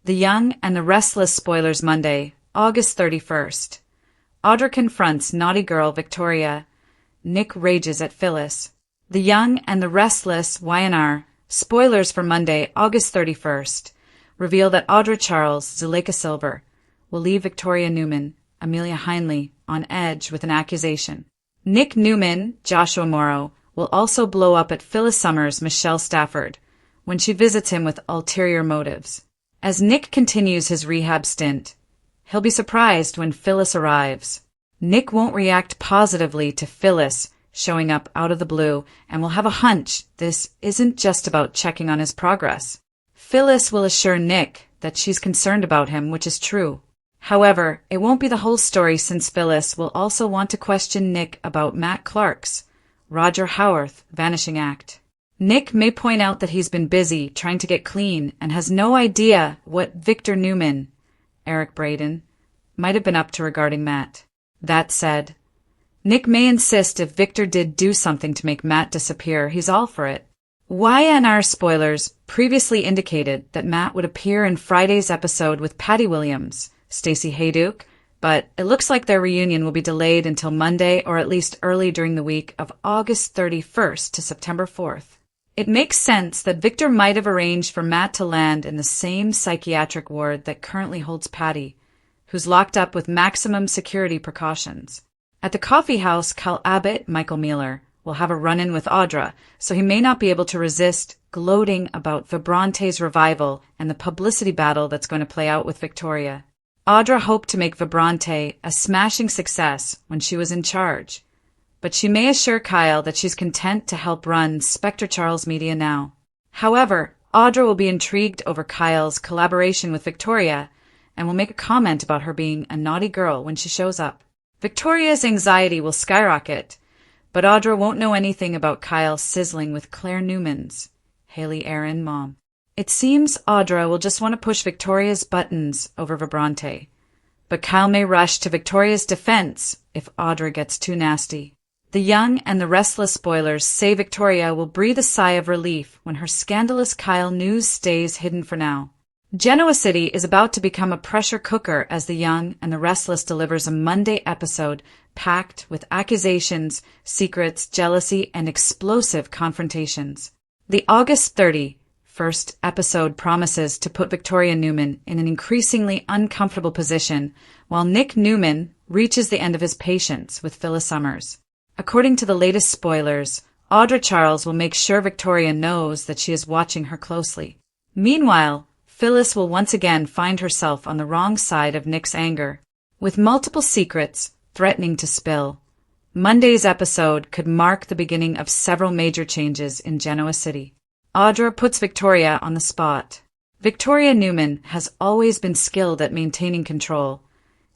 The Young and the Restless spoilers Monday, August 31st. Audra confronts naughty girl Victoria. Nick rages at Phyllis. The Young and the Restless YNR spoilers for Monday, August 31st, reveal that Audra Charles, Zuleika Silver, will leave Victoria Newman, Amelia Heinley, on edge with an accusation. Nick Newman, Joshua Morrow, will also blow up at Phyllis Summers' Michelle Stafford when she visits him with ulterior motives. As Nick continues his rehab stint, he'll be surprised when Phyllis arrives. Nick won't react positively to Phyllis showing up out of the blue and will have a hunch this isn't just about checking on his progress. Phyllis will assure Nick that she's concerned about him, which is true. However, it won't be the whole story, since Phyllis will also want to question Nick about Matt Clark's Roger Howarth vanishing act. Nick may point out that he's been busy trying to get clean and has no idea what Victor Newman, Eric Braden, might have been up to regarding Matt. That said, Nick may insist if Victor did do something to make Matt disappear, he's all for it. YNR spoilers previously indicated that Matt would appear in Friday's episode with Patty Williams, Stacey Hayduke, but it looks like their reunion will be delayed until Monday, or at least early during the week of August 31st to September 4th. It makes sense that Victor might have arranged for Matt to land in the same psychiatric ward that currently holds Patty, who's locked up with maximum security precautions. At the coffee house, Cal Abbott, Michael Mueller, will have a run-in with Audra, so he may not be able to resist gloating about Vibrante's revival and the publicity battle that's going to play out with Victoria. Audra hoped to make Vibrante a smashing success when she was in charge, but she may assure Kyle that she's content to help run Spectre Charles Media now. However, Audra will be intrigued over Kyle's collaboration with Victoria and will make a comment about her being a naughty girl when she shows up. Victoria's anxiety will skyrocket, but Audra won't know anything about Kyle sizzling with Claire Newman's Haley Aaron mom. It seems Audra will just want to push Victoria's buttons over Vibrante, but Kyle may rush to Victoria's defense if Audra gets too nasty. The Young and the Restless spoilers say Victoria will breathe a sigh of relief when her scandalous Kyle news stays hidden for now. Genoa City is about to become a pressure cooker as The Young and the Restless delivers a Monday episode packed with accusations, secrets, jealousy, and explosive confrontations. The August 31st episode promises to put Victoria Newman in an increasingly uncomfortable position while Nick Newman reaches the end of his patience with Phyllis Summers. According to the latest spoilers, Audra Charles will make sure Victoria knows that she is watching her closely. Meanwhile, Phyllis will once again find herself on the wrong side of Nick's anger. With multiple secrets threatening to spill, Monday's episode could mark the beginning of several major changes in Genoa City. Audra puts Victoria on the spot. Victoria Newman has always been skilled at maintaining control,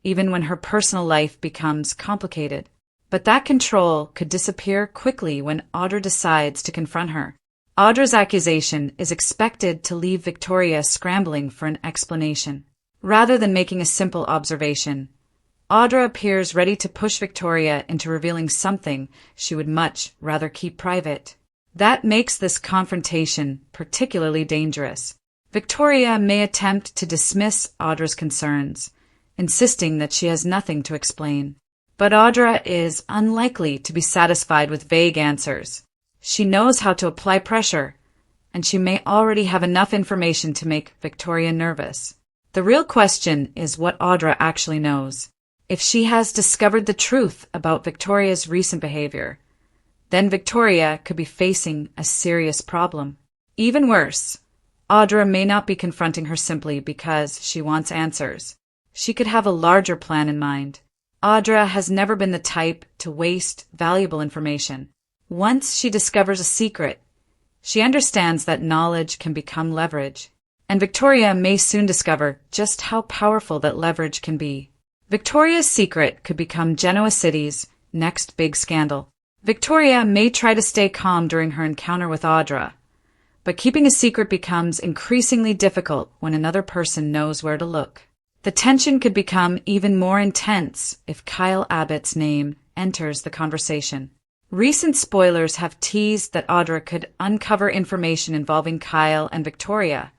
even when her personal life becomes complicated. But that control could disappear quickly when Audra decides to confront her. Audra's accusation is expected to leave Victoria scrambling for an explanation. Rather than making a simple observation, Audra appears ready to push Victoria into revealing something she would much rather keep private. That makes this confrontation particularly dangerous. Victoria may attempt to dismiss Audra's concerns, insisting that she has nothing to explain. But Audra is unlikely to be satisfied with vague answers. She knows how to apply pressure, and she may already have enough information to make Victoria nervous. The real question is what Audra actually knows. If she has discovered the truth about Victoria's recent behavior, then Victoria could be facing a serious problem. Even worse, Audra may not be confronting her simply because she wants answers. She could have a larger plan in mind. Audra has never been the type to waste valuable information. Once she discovers a secret, she understands that knowledge can become leverage, and Victoria may soon discover just how powerful that leverage can be. Victoria's secret could become Genoa City's next big scandal. Victoria may try to stay calm during her encounter with Audra, but keeping a secret becomes increasingly difficult when another person knows where to look. The tension could become even more intense if Kyle Abbott's name enters the conversation. Recent spoilers have teased that Audra could uncover information involving Kyle and Victoria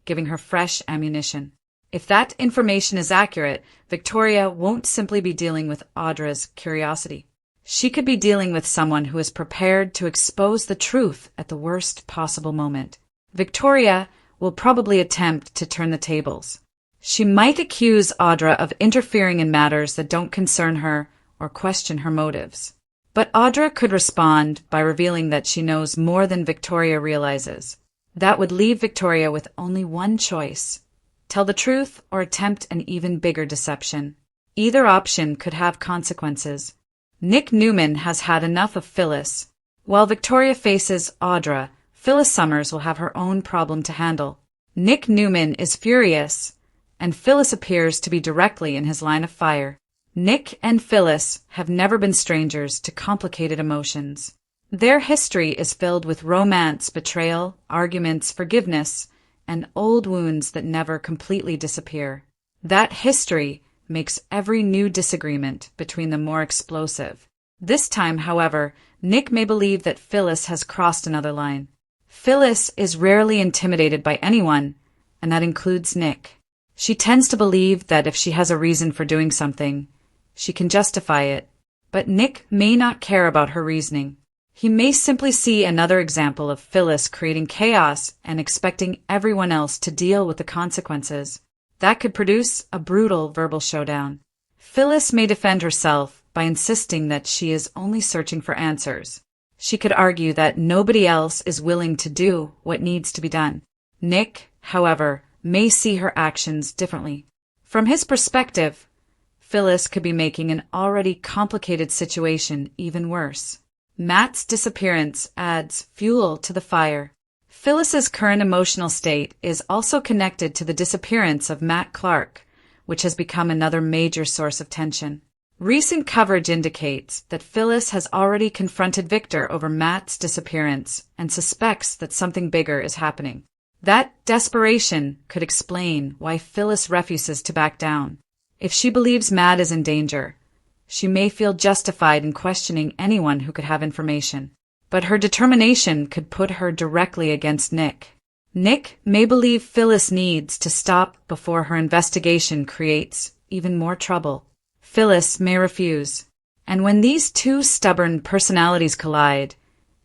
giving her fresh ammunition. If that information is accurate, Victoria won't simply be dealing with Audra's curiosity. She could be dealing with someone who is prepared to expose the truth at the worst possible moment. Victoria will probably attempt to turn the tables. She might accuse Audra of interfering in matters that don't concern her or question her motives. But Audra could respond by revealing that she knows more than Victoria realizes. That would leave Victoria with only one choice: tell the truth or attempt an even bigger deception. Either option could have consequences. Nick Newman has had enough of Phyllis. While Victoria faces Audra, Phyllis Summers will have her own problem to handle. Nick Newman is furious, and Phyllis appears to be directly in his line of fire. Nick and Phyllis have never been strangers to complicated emotions. Their history is filled with romance, betrayal, arguments, forgiveness, and old wounds that never completely disappear. That history makes every new disagreement between them more explosive. This time, however, Nick may believe that Phyllis has crossed another line. Phyllis is rarely intimidated by anyone, and that includes Nick. She tends to believe that if she has a reason for doing something, she can justify it. But Nick may not care about her reasoning. He may simply see another example of Phyllis creating chaos and expecting everyone else to deal with the consequences. That could produce a brutal verbal showdown. Phyllis may defend herself by insisting that she is only searching for answers. She could argue that nobody else is willing to do what needs to be done. Nick, however, may see her actions differently. From his perspective, Phyllis could be making an already complicated situation even worse. Matt's disappearance adds fuel to the fire. Phyllis's current emotional state is also connected to the disappearance of Matt Clark, which has become another major source of tension. Recent coverage indicates that Phyllis has already confronted Victor over Matt's disappearance and suspects that something bigger is happening. That desperation could explain why Phyllis refuses to back down. If she believes Matt is in danger, she may feel justified in questioning anyone who could have information. But her determination could put her directly against Nick. Nick may believe Phyllis needs to stop before her investigation creates even more trouble. Phyllis may refuse. And when these two stubborn personalities collide,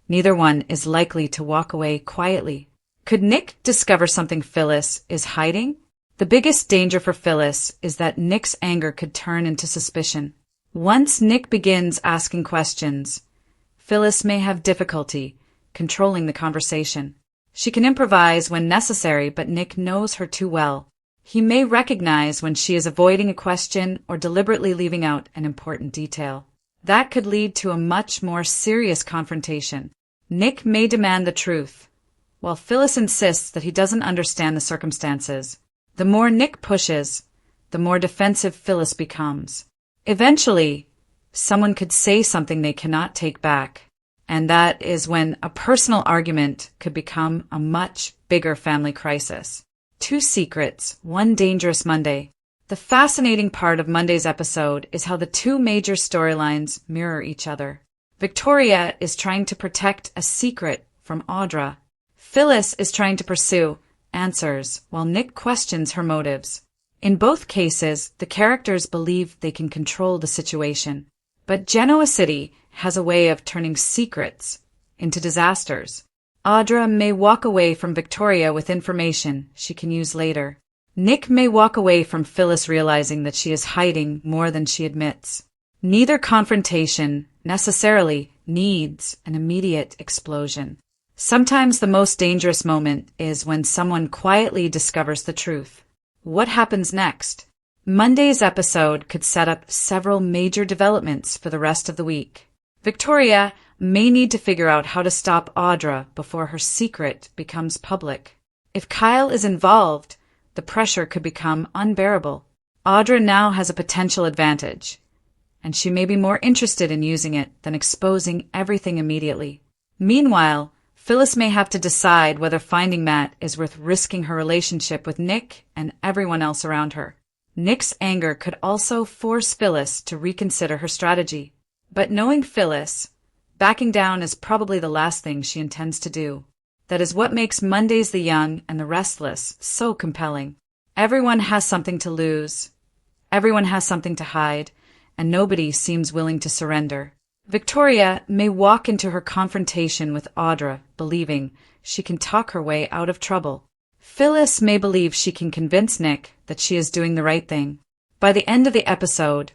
neither one is likely to walk away quietly. Could Nick discover something Phyllis is hiding? The biggest danger for Phyllis is that Nick's anger could turn into suspicion. Once Nick begins asking questions, Phyllis may have difficulty controlling the conversation. She can improvise when necessary, but Nick knows her too well. He may recognize when she is avoiding a question or deliberately leaving out an important detail. That could lead to a much more serious confrontation. Nick may demand the truth, while Phyllis insists that he doesn't understand the circumstances. The more Nick pushes, the more defensive Phyllis becomes. Eventually, someone could say something they cannot take back, and that is when a personal argument could become a much bigger family crisis. 2 secrets, 1 dangerous Monday. The fascinating part of Monday's episode is how the 2 major storylines mirror each other. Victoria is trying to protect a secret from Audra. Phyllis is trying to pursue answers, while Nick questions her motives. In both cases, the characters believe they can control the situation. But Genoa City has a way of turning secrets into disasters. Audra may walk away from Victoria with information she can use later. Nick may walk away from Phyllis realizing that she is hiding more than she admits. Neither confrontation necessarily needs an immediate explosion. Sometimes the most dangerous moment is when someone quietly discovers the truth. What happens next? Monday's episode could set up several major developments for the rest of the week. Victoria may need to figure out how to stop Audra before her secret becomes public. If Kyle is involved, the pressure could become unbearable. Audra now has a potential advantage, and she may be more interested in using it than exposing everything immediately. Meanwhile, Phyllis may have to decide whether finding Matt is worth risking her relationship with Nick and everyone else around her. Nick's anger could also force Phyllis to reconsider her strategy. But knowing Phyllis, backing down is probably the last thing she intends to do. That is what makes Mondays the Young and the Restless so compelling. Everyone has something to lose. Everyone has something to hide, and nobody seems willing to surrender. Victoria may walk into her confrontation with Audra believing she can talk her way out of trouble. Phyllis may believe she can convince Nick that she is doing the right thing. By the end of the episode,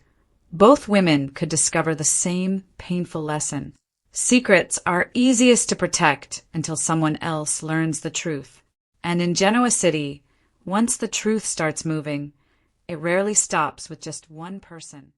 both women could discover the same painful lesson. Secrets are easiest to protect until someone else learns the truth. And in Genoa City, once the truth starts moving, it rarely stops with just one person.